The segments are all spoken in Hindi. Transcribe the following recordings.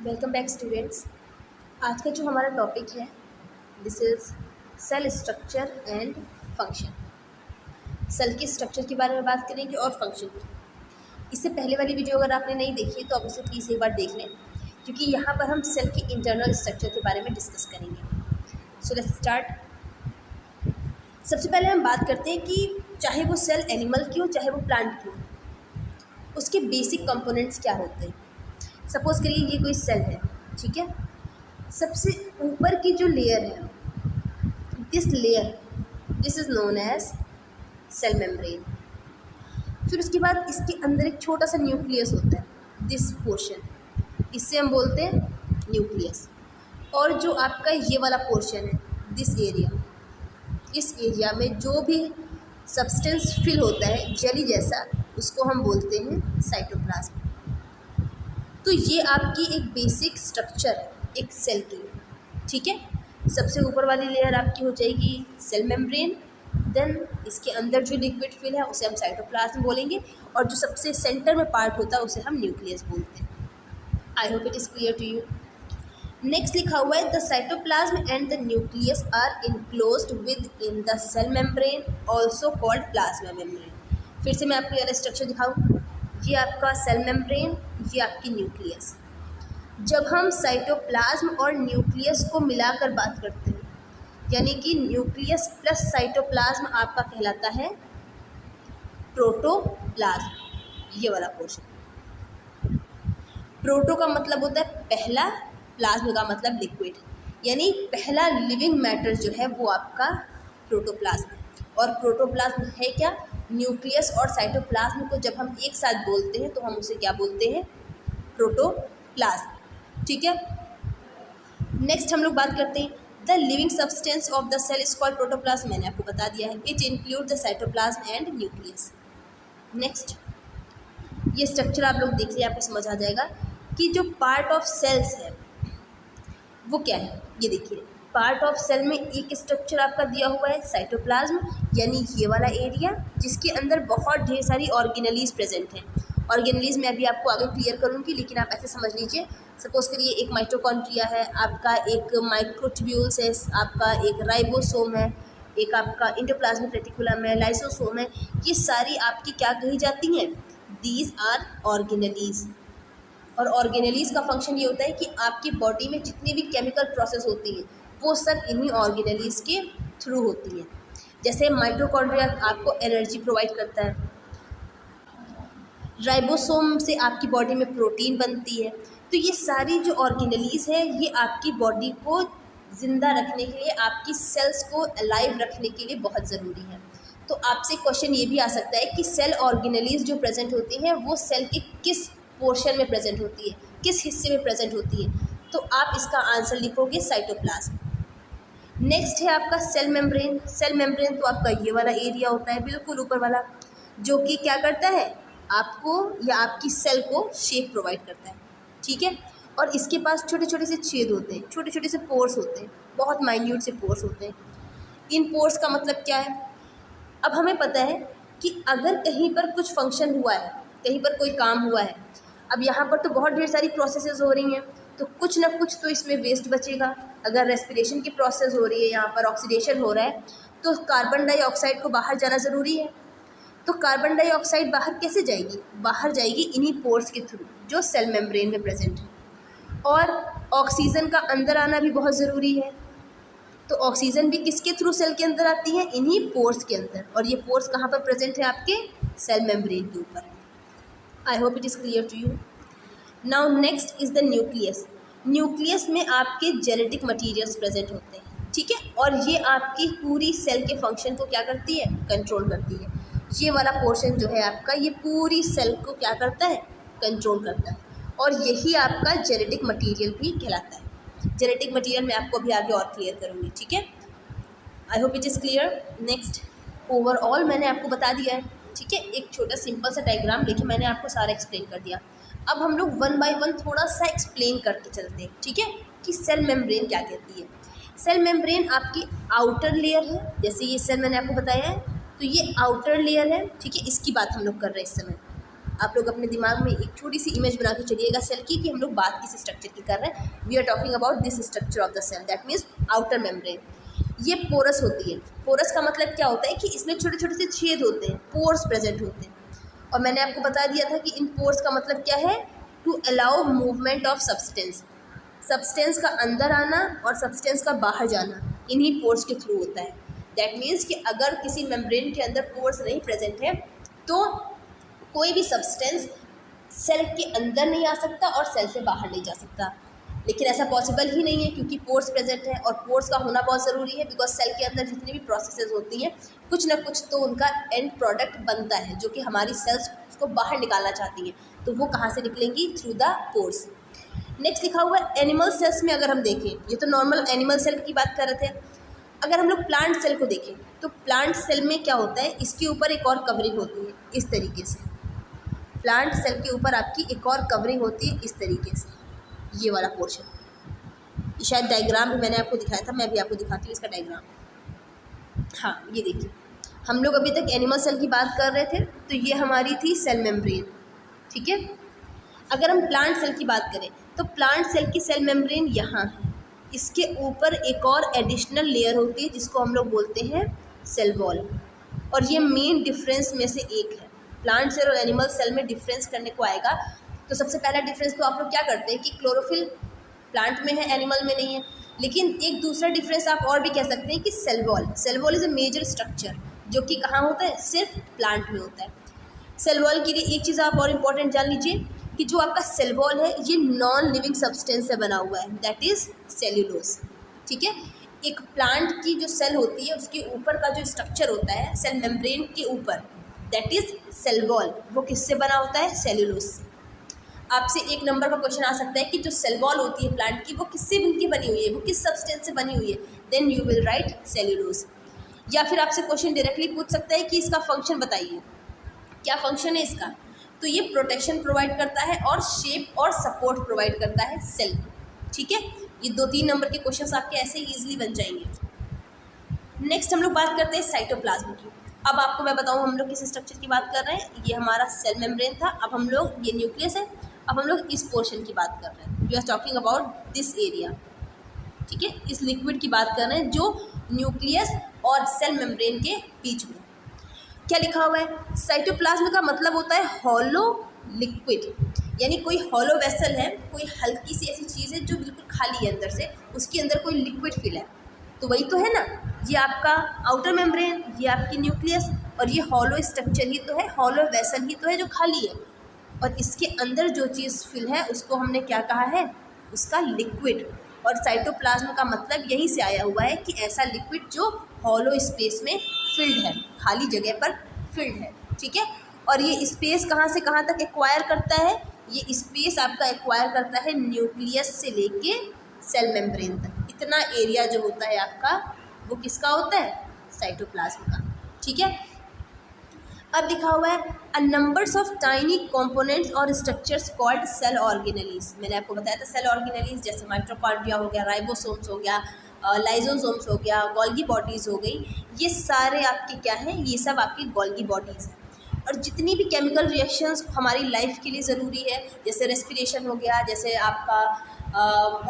Welcome back students. आज का जो हमारा टॉपिक है this is cell structure and function. Cell के स्ट्रक्चर के बारे में बात करेंगे और फंक्शन की। इससे पहले वाली वीडियो अगर आपने नहीं देखी तो आप उसे प्लीज़ एक बार देख लें, क्योंकि यहाँ पर हम सेल के इंटरनल स्ट्रक्चर के बारे में डिस्कस करेंगे। So let's start. सबसे पहले हम बात करते हैं कि चाहे वो सेल एनिमल की हो चाहे वो प्लांट की हो, उसके बेसिक कंपोनेंट्स क्या होते हैं। सपोज़ करिए ये कोई सेल है, ठीक है। सबसे ऊपर की जो लेयर है, this is known as cell membrane. फिर उसके बाद इसके अंदर एक छोटा सा न्यूक्लियस होता है, दिस पोर्शन, इससे हम बोलते हैं न्यूक्लियस। और जो आपका ये वाला पोर्शन है, दिस एरिया, इस एरिया में जो भी सब्सटेंस फिल होता है जेली जैसा, उसको हम बोलते हैं साइटोप्लाज्म। तो ये आपकी एक बेसिक स्ट्रक्चर है एक सेल की, ठीक है। सबसे ऊपर वाली लेयर आपकी हो जाएगी सेल मेम्ब्रेन, देन इसके अंदर जो लिक्विड फिल है उसे हम साइटोप्लाज्म बोलेंगे, और जो सबसे सेंटर में पार्ट होता है उसे हम न्यूक्लियस बोलते हैं। I hope it is clear to you. Next लिखा हुआ है the cytoplasm and the nucleus are enclosed within the cell membrane also called plasma membrane. फिर से मैं आपको ये स्ट्रक्चर दिखाऊँ। ये आपका सेल मेम्ब्रेन, ये आपकी न्यूक्लियस। जब हम साइटोप्लाज्म और न्यूक्लियस को मिलाकर बात करते हैं, यानी कि न्यूक्लियस प्लस साइटोप्लाज्म आपका कहलाता है प्रोटोप्लाज्म। ये वाला पोर्शन, प्रोटो का मतलब होता है पहला, प्लाज्म का मतलब लिक्विड, यानी पहला लिविंग मैटर जो है वो आपका प्रोटोप्लाज्म है। और प्रोटोप्लाज्म है क्या? न्यूक्लियस और साइटोप्लाज्म को जब हम एक साथ बोलते हैं तो हम उसे क्या बोलते हैं? प्रोटोप्लाज्म, ठीक है। नेक्स्ट हम लोग बात करते हैं the living substance of the cell is called protoplasm. मैंने आपको बता दिया है, it include the cytoplasm and nucleus. Next ये स्ट्रक्चर आप लोग देख लिए, आपको समझ आ जाएगा कि जो पार्ट ऑफ सेल्स है वो क्या है। ये देखिए, पार्ट ऑफ सेल में एक स्ट्रक्चर आपका दिया हुआ है साइटोप्लाज्म, यानी ये वाला एरिया जिसके अंदर बहुत ढेर सारी ऑर्गेनेलीज प्रेजेंट हैं। ऑर्गेनेलीज मैं अभी आपको आगे क्लियर करूँगी, लेकिन आप ऐसे समझ लीजिए। सपोज करिए एक माइटोकॉन्ड्रिया है, आपका एक माइक्रोट्यूब्यूल्स है, आपका एक राइबोसोम है, एक आपका एंडोप्लाज्मिक रेटिकुलम है, लाइसोसोम है। ये सारी आपकी क्या कही जाती हैं? These are organelles. और ऑर्गेनेलीज का फंक्शन ये होता है कि आपकी बॉडी में जितनी भी केमिकल प्रोसेस होती है वो सब इन्हीं ऑर्गेनेलीज के थ्रू होती है। जैसे माइटोकॉन्ड्रिया आपको एनर्जी प्रोवाइड करता है, राइबोसोम से आपकी बॉडी में प्रोटीन बनती है। तो ये सारी जो ऑर्गेनेलीज है ये आपकी बॉडी को ज़िंदा रखने के लिए, आपकी सेल्स को अलाइव रखने के लिए बहुत ज़रूरी है। तो आपसे क्वेश्चन ये भी आ सकता है कि सेल ऑर्गेनेलीज जो प्रेजेंट होती हैं वो सेल के किस पोर्शन में प्रेजेंट होती है, किस हिस्से में प्रेजेंट होती है। तो आप इसका आंसर लिखोगे साइटोप्लाज्म। नेक्स्ट है आपका सेल मेम्ब्रेन। सेल मेम्ब्रेन तो आपका ये वाला एरिया होता है बिल्कुल ऊपर वाला, जो कि क्या करता है? आपको या आपकी सेल को शेप प्रोवाइड करता है, ठीक है। और इसके पास छोटे छोटे से छेद होते हैं, छोटे छोटे से पोर्स होते हैं, बहुत माइन्यूट से पोर्स होते हैं। इन पोर्स का मतलब क्या है? अब हमें पता है कि अगर कहीं पर कुछ फंक्शन हुआ है, कहीं पर कोई काम हुआ है, अब यहाँ पर तो बहुत ढेर सारी प्रोसेसेस हो रही हैं, तो कुछ ना कुछ तो इसमें वेस्ट बचेगा। अगर रेस्पिरेशन की प्रोसेस हो रही है, यहाँ पर ऑक्सीडेशन हो रहा है, तो कार्बन डाइऑक्साइड को बाहर जाना ज़रूरी है। तो कार्बन डाइऑक्साइड बाहर कैसे जाएगी? बाहर जाएगी इन्हीं पोर्स के थ्रू जो सेल मेम्ब्रेन में प्रेजेंट है। और ऑक्सीजन का अंदर आना भी बहुत ज़रूरी है। तो ऑक्सीजन भी किसके थ्रू सेल के अंदर आती है? इन्हीं पोर्स के अंदर। और ये पोर्स कहाँ पर प्रेजेंट है? आपके सेल मेम्ब्रेन के ऊपर। I hope it is clear to you. Now next is the nucleus. Nucleus में आपके जेनेटिक मटीरियल्स प्रेजेंट होते हैं, ठीक है। और ये आपकी पूरी सेल के फंक्शन को क्या करती है? कंट्रोल करती है। ये वाला पोर्शन जो है आपका, ये पूरी सेल को क्या करता है? कंट्रोल करता है। और यही आपका जेनेटिक मटीरियल भी कहलाता है। जेनेटिक मटीरियल मैं आपको अभी आगे और क्लियर करूँगी, ठीक है। आई hope it is clear. Next, overall मैंने आपको बता दिया है, ठीक है। एक छोटा सिंपल सा डायग्राम लेके मैंने आपको सारा एक्सप्लेन कर दिया। अब हम लोग वन बाय वन थोड़ा सा एक्सप्लेन करके चलते हैं, ठीक है, कि सेल मेम्ब्रेन क्या कहती है। सेल मेम्ब्रेन आपकी आउटर लेयर है, जैसे ये सेल मैंने आपको बताया है, तो ये आउटर लेयर है, ठीक है। इसकी बात हम लोग कर रहे हैं इस समय। आप लोग अपने दिमाग में एक छोटी सी इमेज बना के चलिएगा सेल की, कि हम लोग बात किस स्ट्रक्चर की कर रहे हैं। We are talking about this structure of the cell, that means outer membrane. ये पोरस होती है। पोरस का मतलब क्या होता है कि इसमें छोटे छोटे से छेद होते हैं, पोर्स प्रेजेंट होते हैं। और मैंने आपको बता दिया था कि इन पोर्स का मतलब क्या है, to allow movement of substance, substance का अंदर आना और सब्सटेंस का बाहर जाना इन्हीं पोर्स के थ्रू होता है। दैट मीन्स कि अगर किसी मेम्ब्रेन के अंदर पोर्स नहीं प्रेजेंट है तो कोई भी सब्सटेंस सेल के अंदर नहीं आ सकता और सेल से बाहर नहीं जा सकता। लेकिन ऐसा पॉसिबल ही नहीं है, क्योंकि पोर्स प्रेजेंट है और पोर्स का होना बहुत ज़रूरी है, बिकॉज सेल के अंदर जितनी भी प्रोसेसेस होती हैं कुछ ना कुछ तो उनका एंड प्रोडक्ट बनता है, जो कि हमारी सेल्स उसको बाहर निकालना चाहती हैं, तो वो कहाँ से निकलेंगी, थ्रू द पोर्स। नेक्स्ट लिखा हुआ है एनिमल सेल्स में। अगर हम देखें, ये तो नॉर्मल एनिमल सेल की बात कर रहे थे। अगर हम लोग प्लांट सेल को देखें तो प्लांट सेल में क्या होता है, इसके ऊपर एक और कवरिंग होती है इस तरीके से। प्लांट सेल के ऊपर आपकी एक और कवरिंग होती है इस तरीके से, ये वाला पोर्शन। ये शायद डायग्राम भी मैंने आपको दिखाया था, मैं भी आपको दिखाती हूँ इसका डायग्राम। हाँ, ये देखिए, हम लोग अभी तक एनिमल सेल की बात कर रहे थे, तो ये हमारी थी सेल मेम्ब्रेन, ठीक है। अगर हम प्लांट सेल की बात करें तो प्लांट सेल की सेल मेम्ब्रेन यहाँ है, इसके ऊपर एक और एडिशनल लेयर होती है जिसको हम लोग बोलते हैं सेल वॉल। और ये मेन डिफरेंस में से एक है। प्लांट सेल और एनिमल सेल में डिफरेंस करने को आएगा तो सबसे पहला डिफरेंस तो आप लोग क्या करते हैं कि क्लोरोफिल प्लांट में है, एनिमल में नहीं है। लेकिन एक दूसरा डिफरेंस आप और भी कह सकते हैं कि cell wall. Cell wall is a major structure, जो कि कहाँ होता है, सिर्फ प्लांट में होता है। सेल वॉल के लिए एक चीज़ आप और इम्पॉर्टेंट जान लीजिए कि जो आपका सेल वॉल है ये नॉन लिविंग सब्सटेंस से बना हुआ है, दैट इज़ सेल्यूलोज, ठीक है। एक प्लांट की जो सेल होती है उसके ऊपर का जो स्ट्रक्चर होता है सेल मेम्ब्रेन के ऊपर, दैट इज़ सेल वॉल, वो किससे बना होता है, सेल्यूलोज से। आपसे एक नंबर का क्वेश्चन आ सकता है कि जो सेल वॉल होती है प्लांट की वो किससे मिलकर बनी हुई है, वो किस सब्सटेंस से बनी हुई है, then you will write cellulose. या फिर आपसे क्वेश्चन डायरेक्टली पूछ सकता है कि इसका फंक्शन बताइए, क्या फंक्शन है इसका। तो ये प्रोटेक्शन प्रोवाइड करता है और शेप और सपोर्ट प्रोवाइड करता है सेल को, ठीक है। ये 2-3 नंबर के क्वेश्चंस आपके ऐसे ही ईजिली बन जाएंगे। नेक्स्ट हम लोग बात करते हैं साइटोप्लाज्म की। अब आपको मैं बताऊं हम लोग किस स्ट्रक्चर की बात कर रहे हैं। ये हमारा सेल मेम्ब्रेन था, अब हम लोग, ये न्यूक्लियस है, अब हम लोग इस पोर्शन की बात कर रहे हैं। We are talking about this area, ठीक है। इस लिक्विड की बात कर रहे हैं जो न्यूक्लियस और सेल मेम्ब्रेन के बीच में। क्या लिखा हुआ है, साइटोप्लाज्म का मतलब होता है हॉलो लिक्विड, यानी कोई हॉलो वेसल है, कोई हल्की सी ऐसी चीज़ है जो बिल्कुल खाली है अंदर से, उसके अंदर कोई लिक्विड फिल है, तो वही तो है ना। ये आपका आउटर मेम्ब्रेन, ये आपकी न्यूक्लियस, और ये हॉलो स्ट्रक्चर ही तो है, हॉलो वेसल ही तो है जो खाली है। और इसके अंदर जो चीज़ फिल है उसको हमने क्या कहा है, उसका लिक्विड। और साइटोप्लाज्म का मतलब यहीं से आया हुआ है कि ऐसा लिक्विड जो हॉलो स्पेस में फिल्ड है, खाली जगह पर फिल्ड है, ठीक है। और ये स्पेस कहाँ से कहाँ तक एक्वायर करता है, ये स्पेस आपका एक्वायर करता है न्यूक्लियस से लेके सेल मेम्ब्रेन तक। इतना एरिया जो होता है आपका वो किसका होता है, साइटोप्लाज्म का, ठीक है। अब लिखा हुआ है a numbers of tiny components और स्ट्रक्चर्स कॉल्ड सेल ऑर्गेनेलीज। मैंने आपको बताया था सेल ऑर्गेनेलीज जैसे माइटोकॉन्ड्रिया हो गया, राइबोसोम्स हो गया, लाइजोसोम्स हो गया, गोल्गी बॉडीज़ हो गई, ये सारे आपके क्या हैं, ये सब आपकी गोल्गी बॉडीज़ हैं। और जितनी भी केमिकल रिएक्शंस हमारी लाइफ के लिए ज़रूरी है, जैसे रेस्पिरेशन हो गया, जैसे आपका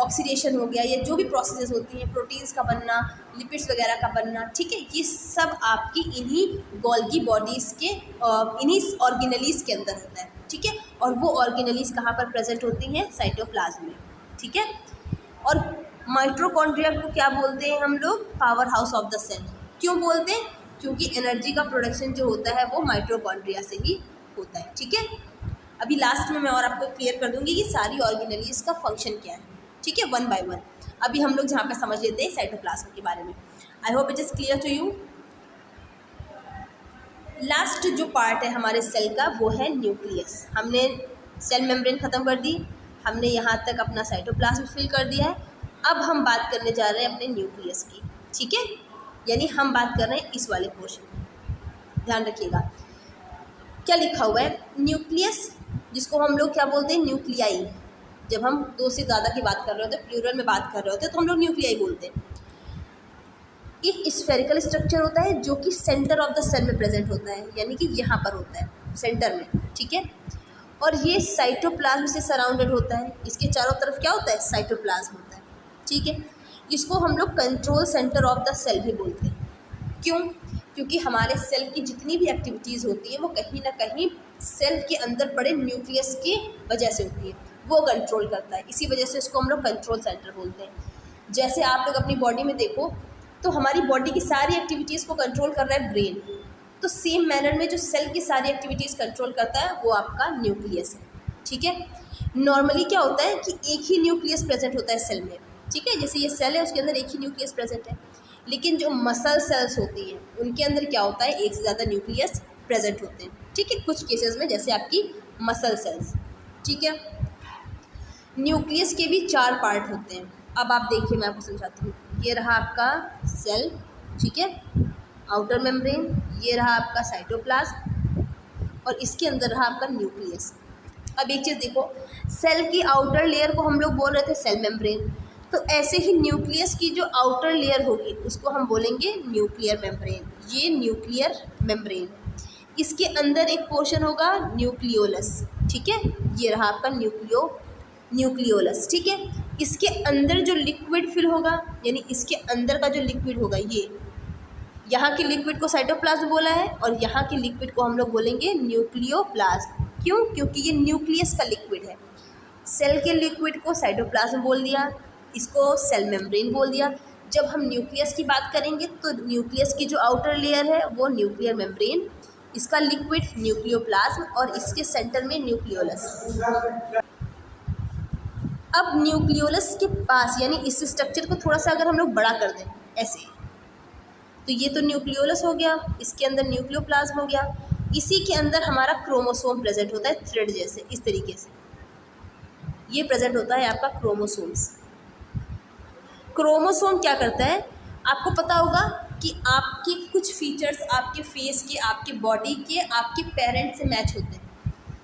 ऑक्सीडेशन हो गया, या जो भी प्रोसेसेस होती हैं, प्रोटीन्स का बनना, लिपिड्स वगैरह का बनना, ठीक है, ये सब आपकी इन्हीं गोल्गी बॉडीज़ के इन्हीं ऑर्गेनेलीज़ के अंदर होता है, ठीक है। और वो ऑर्गेनेलीज़ कहाँ पर प्रेजेंट होती हैं, साइटोप्लाज्म में, ठीक है। और माइटोकॉन्ड्रिया को क्या बोलते हैं हम लोग, powerhouse of the cell. क्यों बोलते हैं, क्योंकि एनर्जी का प्रोडक्शन जो होता है वो माइटोकॉन्ड्रिया से ही होता है, ठीक है। अभी लास्ट में मैं और आपको क्लियर कर दूंगी कि सारी ऑर्गेनेलीज का फंक्शन क्या है, ठीक है, वन बाय वन। अभी हम लोग जहाँ पे समझ लेते हैं साइटोप्लाज्म के बारे में। I hope it is clear to you. Last जो पार्ट है हमारे सेल का वो है न्यूक्लियस। हमने सेल मेम्ब्रेन ख़त्म कर दी, हमने यहाँ तक अपना साइटोप्लाज्म फिल कर दिया है। अब हम बात करने जा रहे हैं अपने न्यूक्लियस की, ठीक है, यानी हम बात कर रहे हैं इस वाले पोर्शन में। ध्यान रखिएगा क्या लिखा हुआ है, न्यूक्लियस जिसको हम लोग क्या बोलते हैं, न्यूक्लियाई। जब हम 2 से ज़्यादा की बात कर रहे होते हैं, प्लूरल में बात कर रहे होते हैं, तो हम लोग न्यूक्लियाई बोलते हैं। एक स्फेरिकल स्ट्रक्चर होता है जो कि सेंटर ऑफ द सेल में प्रेजेंट होता है, यानी कि यहाँ पर होता है सेंटर में, ठीक है। और ये साइटोप्लाज्म से सराउंडेड होता है। इसके चारों तरफ क्या होता है? साइटोप्लाज्म होता है। ठीक है, इसको हम लोग control centre of the cell भी बोलते हैं। क्यों? क्योंकि हमारे सेल की जितनी भी एक्टिविटीज़ होती है वो कहीं ना कहीं सेल के अंदर पड़े न्यूक्लियस की वजह से होती है, वो कंट्रोल करता है। इसी वजह से इसको हम लोग कंट्रोल सेंटर बोलते हैं। जैसे आप लोग अपनी बॉडी में देखो तो हमारी बॉडी की सारी एक्टिविटीज़ को कंट्रोल कर रहा है ब्रेन, तो सेम मैनर में जो सेल की सारी एक्टिविटीज़ कंट्रोल करता है वो आपका न्यूक्लियस है। ठीक है, नॉर्मली क्या होता है कि एक ही न्यूक्लियस प्रेजेंट होता है सेल में। ठीक है, जैसे ये सेल है उसके अंदर एक ही न्यूक्लियस प्रेजेंट है, लेकिन जो मसल सेल्स होती हैं उनके अंदर क्या होता है? एक से ज़्यादा न्यूक्लियस प्रेजेंट होते हैं। ठीक है, कुछ केसेस में जैसे आपकी मसल सेल्स। ठीक है, न्यूक्लियस के भी 4 पार्ट होते हैं। अब आप देखिए, मैं आपको समझाती हूँ। ये रहा आपका सेल, ठीक है, आउटर मेम्ब्रेन, ये रहा आपका साइटोप्लाज्म और इसके अंदर रहा आपका न्यूक्लियस। अब एक चीज़ देखो, सेल की आउटर लेयर को हम लोग बोल रहे थे सेल मेम्ब्रेन, तो ऐसे ही न्यूक्लियस की जो आउटर लेयर होगी उसको हम बोलेंगे न्यूक्लियर मेम्ब्रेन। ये न्यूक्लियर मेम्ब्रेन, इसके अंदर एक पोर्शन होगा न्यूक्लियोलस। ठीक है, ये रहा आपका न्यूक्लियोलस। ठीक है, इसके अंदर जो लिक्विड फिल होगा, यानी इसके अंदर का जो लिक्विड होगा, ये यहाँ के लिक्विड को साइटोप्लाज्म बोला है और यहाँ के लिक्विड को हम लोग बोलेंगे न्यूक्लियोप्लाज्म। क्यों? क्योंकि ये न्यूक्लियस का लिक्विड है। सेल के लिक्विड को साइटोप्लाज्म बोल दिया, इसको सेल मेम्ब्रेन बोल दिया। जब हम न्यूक्लियस की बात करेंगे तो न्यूक्लियस की जो आउटर लेयर है वो न्यूक्लियर मेम्ब्रेन, इसका लिक्विड न्यूक्लियोप्लाज्म और इसके सेंटर में न्यूक्लियोलस। अब न्यूक्लियोलस के पास, यानी इस स्ट्रक्चर को थोड़ा सा अगर हम लोग बड़ा कर दें ऐसे, तो ये तो न्यूक्लियोलस हो गया, इसके अंदर न्यूक्लियोप्लाज्म हो गया, इसी के अंदर हमारा क्रोमोसोम प्रेजेंट होता है थ्रेड जैसे, इस तरीके से ये प्रेजेंट होता है आपका क्रोमोसोम्स। क्रोमोसोम क्या करता है? आपको पता होगा कि आपके कुछ फीचर्स आपके फेस के, आपके बॉडी के, आपके पेरेंट्स से मैच होते हैं।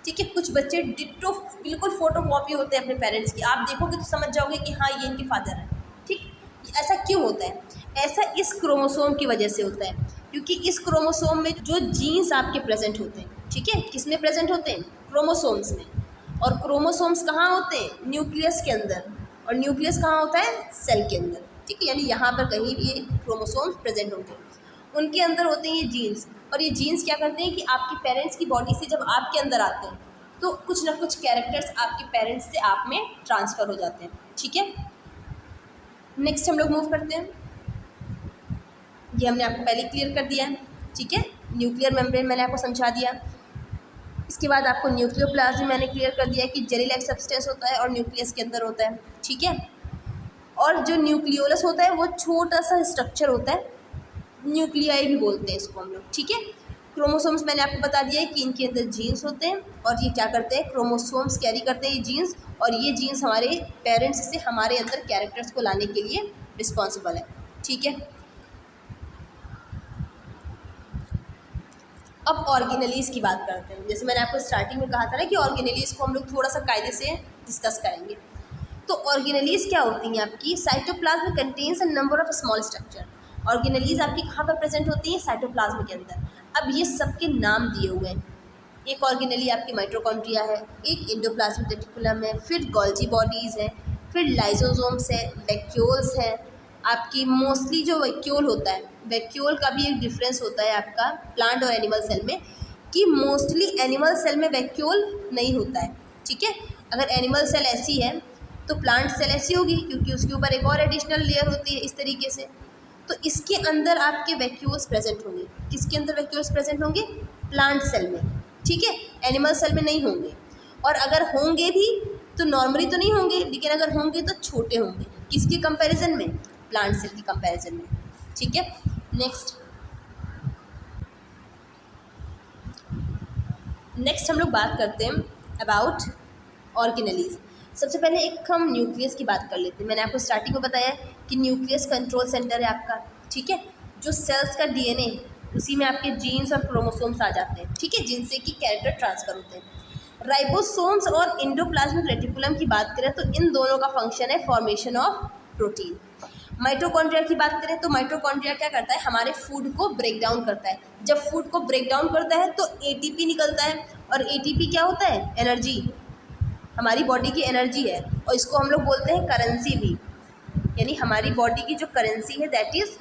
ठीक है, कुछ बच्चे डिट्टो बिल्कुल फोटोकॉपी होते हैं अपने पेरेंट्स की, आप देखोगे तो समझ जाओगे कि हाँ ये इनके फादर हैं। ठीक, ऐसा क्यों होता है? ऐसा इस क्रोमोसोम की वजह से होता है, क्योंकि इस क्रोमोसोम में जो जीन्स आपके प्रेजेंट होते हैं, ठीक है, किस में प्रेजेंट होते हैं? क्रोमोसोम्स में। और क्रोमोसोम्स कहाँ होते हैं? न्यूक्लियस के अंदर। और न्यूक्लियस कहाँ होता है? सेल के अंदर। ठीक है, यानी यहाँ पर कहीं भी ये क्रोमोसोम्स प्रेजेंट होंगे, उनके अंदर होते हैं ये जीन्स। और ये जीन्स क्या करते हैं कि आपके पेरेंट्स की बॉडी से जब आपके अंदर आते हैं तो कुछ ना कुछ कैरेक्टर्स आपके पेरेंट्स से आप में ट्रांसफ़र हो जाते हैं। ठीक है, नेक्स्ट हम लोग मूव करते हैं। ये हमने आपको पहले क्लियर कर दिया है। ठीक है, न्यूक्लियर मेम्ब्रेन मैंने आपको समझा दिया। इसके बाद आपको न्यूक्लियोप्लाज्म मैंने क्लियर कर दिया कि जेली लाइक सब्सटेंस होता है और न्यूक्लियस के अंदर होता है। ठीक है, और जो न्यूक्लियोलस होता है वो छोटा सा स्ट्रक्चर होता है, न्यूक्लियाई भी बोलते हैं इसको हम लोग। ठीक है, क्रोमोसोम्स मैंने आपको बता दिया है कि इनके अंदर जीन्स होते हैं और ये क्या करते हैं? क्रोमोसोम्स कैरी करते हैं ये जीन्स, और ये जीन्स हमारे पेरेंट्स से हमारे अंदर कैरेक्टर्स को लाने के लिए रिस्पॉन्सिबल है। ठीक है, अब ऑर्गेनेलीज़ की बात करते हैं। जैसे मैंने आपको स्टार्टिंग में कहा था ना कि ऑर्गेनेलीज़ को हम लोग थोड़ा सा कायदे से डिस्कस करेंगे। तो ऑर्गेनेलीज़ क्या होती हैं आपकी? Cytoplasm contains a number of small structure. Organelles आपकी कहाँ पर प्रेजेंट होती हैं? साइटोप्लाज्म के अंदर। अब ये सबके नाम दिए हुए हैं। एक ऑर्गेनेली आपकी माइटोकॉन्ड्रिया है, एक एंडोप्लाज्मिक रेटिकुलम है, फिर गोल्जी बॉडीज़ है, फिर लाइसोसोम्स है, वैक्यूल्स है। आपकी मोस्टली जो वैक्यूल होता है, वैक्यूल का भी एक डिफरेंस होता है आपका प्लांट और एनिमल सेल में, कि मोस्टली एनिमल सेल में वैक्यूल नहीं होता है। ठीक है, अगर एनिमल सेल ऐसी है तो प्लांट सेल ऐसी होगी, क्योंकि उसके ऊपर एक और एडिशनल लेयर होती है इस तरीके से। तो इसके अंदर आपके वैक्यूल्स प्रेजेंट होंगे। किसके अंदर वैक्यूल्स प्रेजेंट होंगे? प्लांट सेल में। ठीक है, एनिमल सेल में नहीं होंगे, और अगर होंगे भी तो नॉर्मली तो नहीं होंगे, लेकिन अगर होंगे तो छोटे होंगे। किसके कंपैरिजन में? प्लांट सेल की कंपैरिजन में। ठीक है, नेक्स्ट हम लोग बात करते हैं अबाउट ऑर्गेनेलीज। सबसे पहले एक हम न्यूक्लियस की बात कर लेते हैं। मैंने आपको स्टार्टिंग में बताया कि न्यूक्लियस कंट्रोल सेंटर है आपका। ठीक है, जो सेल्स का डीएनए, उसी में आपके जीन्स और क्रोमोसोम्स आ जाते हैं। ठीक है, जिनसे कि कैरेक्टर ट्रांसफर होते हैं। राइबोसोम्स और एंडोप्लाज्मिक रेटिकुलम की बात करें तो इन दोनों का फंक्शन है फॉर्मेशन ऑफ प्रोटीन। माइटोकॉन्ड्रिया की बात करें तो माइटोकॉन्ड्रिया क्या करता है? हमारे फूड को ब्रेक डाउन करता है। जब फूड को ब्रेक डाउन करता है तो एटीपी निकलता है, और ATP क्या होता है? एनर्जी, हमारी बॉडी की एनर्जी है, और इसको हम लोग बोलते हैं करेंसी भी, यानी हमारी बॉडी की जो करेंसी है दैट इज़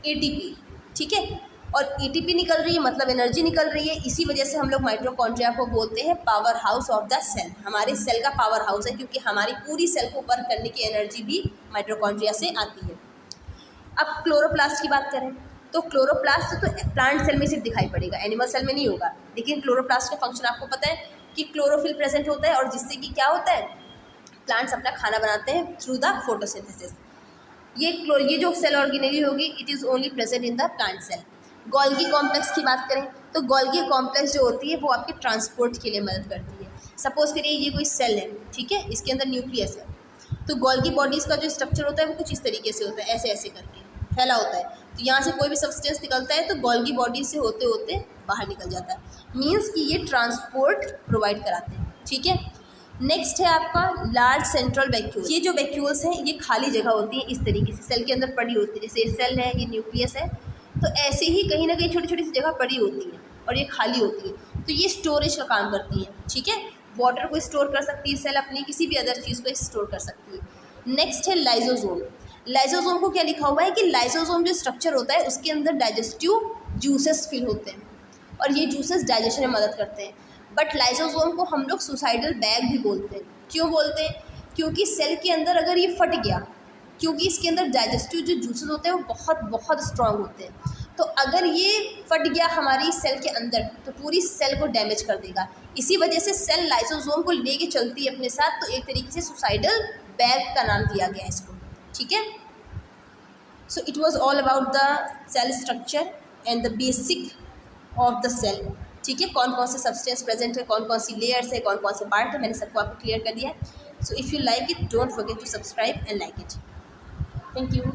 ATP, ठीक है। और ATP निकल रही है मतलब एनर्जी निकल रही है, इसी वजह से हम लोग माइटोकॉन्ड्रिया को बोलते हैं powerhouse of the cell, हमारे सेल का पावर हाउस है, क्योंकि हमारी पूरी सेल को वर्क करने की एनर्जी भी माइटोकॉन्ड्रिया से आती है। अब क्लोरोप्लास्ट की बात करें तो क्लोरोप्लास्ट तो प्लांट सेल में सिर्फ दिखाई पड़ेगा, एनिमल सेल में नहीं होगा, लेकिन क्लोरोप्लास्ट का फंक्शन आपको पता है कि क्लोरोफिल प्रेजेंट होता है, और जिससे कि क्या होता है, प्लांट्स अपना खाना बनाते हैं थ्रू द फोटोसिंथेसिस। ये जो सेल ऑर्गेनेली होगी it is only present in the plant cell. Golgi complex की बात करें तो गोल्गी कॉम्प्लेक्स जो होती है वो आपके ट्रांसपोर्ट के लिए मदद करती है। सपोज करिए ये कोई सेल है, ठीक है, इसके अंदर न्यूक्लियस है, तो गोल्गी बॉडीज़ का जो स्ट्रक्चर होता है वो कुछ इस तरीके से होता है, ऐसे ऐसे करके फैला होता है। तो यहाँ से कोई भी सब्सटेंस निकलता है तो गोल्गी बॉडी से होते होते बाहर निकल जाता है, मीन्स कि ये ट्रांसपोर्ट प्रोवाइड कराते हैं, ठीक है। नेक्स्ट है आपका लार्ज सेंट्रल वैक्यूल। ये जो वैक्यूल्स हैं ये खाली जगह होती है, इस तरीके से सेल के अंदर पड़ी होती है, जैसे ये सेल है, ये न्यूक्लियस है, तो ऐसे ही कहीं ना कहीं छोटी छोटी सी जगह पड़ी होती है और ये खाली होती है, तो ये स्टोरेज का काम करती है, ठीक है। वाटर को स्टोर कर सकती है सेल, अपनी किसी भी अदर चीज़ को स्टोर कर सकती है। नेक्स्ट है लाइजोसोम। लाइजोसोम को क्या लिखा हुआ है कि लाइजोसोम जो स्ट्रक्चर होता है उसके अंदर डाइजेस्टिव जूसेस फिल होते हैं, और ये जूसेस डाइजेशन में मदद करते हैं। बट लाइजोसोम को हम लोग सुसाइडल बैग भी बोलते हैं। क्यों बोलते हैं? क्योंकि सेल के अंदर अगर ये फट गया, क्योंकि इसके अंदर डाइजेस्टिव जो जूसेस होते हैं वो बहुत बहुत स्ट्रॉन्ग होते हैं, तो अगर ये फट गया हमारी सेल के अंदर तो पूरी सेल को डैमेज कर देगा। इसी वजह से सेल लाइसोसोम को लेके चलती है अपने साथ, तो एक तरीके से सुसाइडल बैग का नाम दिया गया है इसको, ठीक है। So it was all about the cell structure and the basic of the cell, ठीक है। कौन कौन से सब्सटेंस प्रेजेंट है, कौन कौन सी लेयर्स है, कौन कौन से पार्ट है, मैंने सबको आपको क्लियर कर दिया है। So if you like it don't forget to subscribe and like it. Thank you.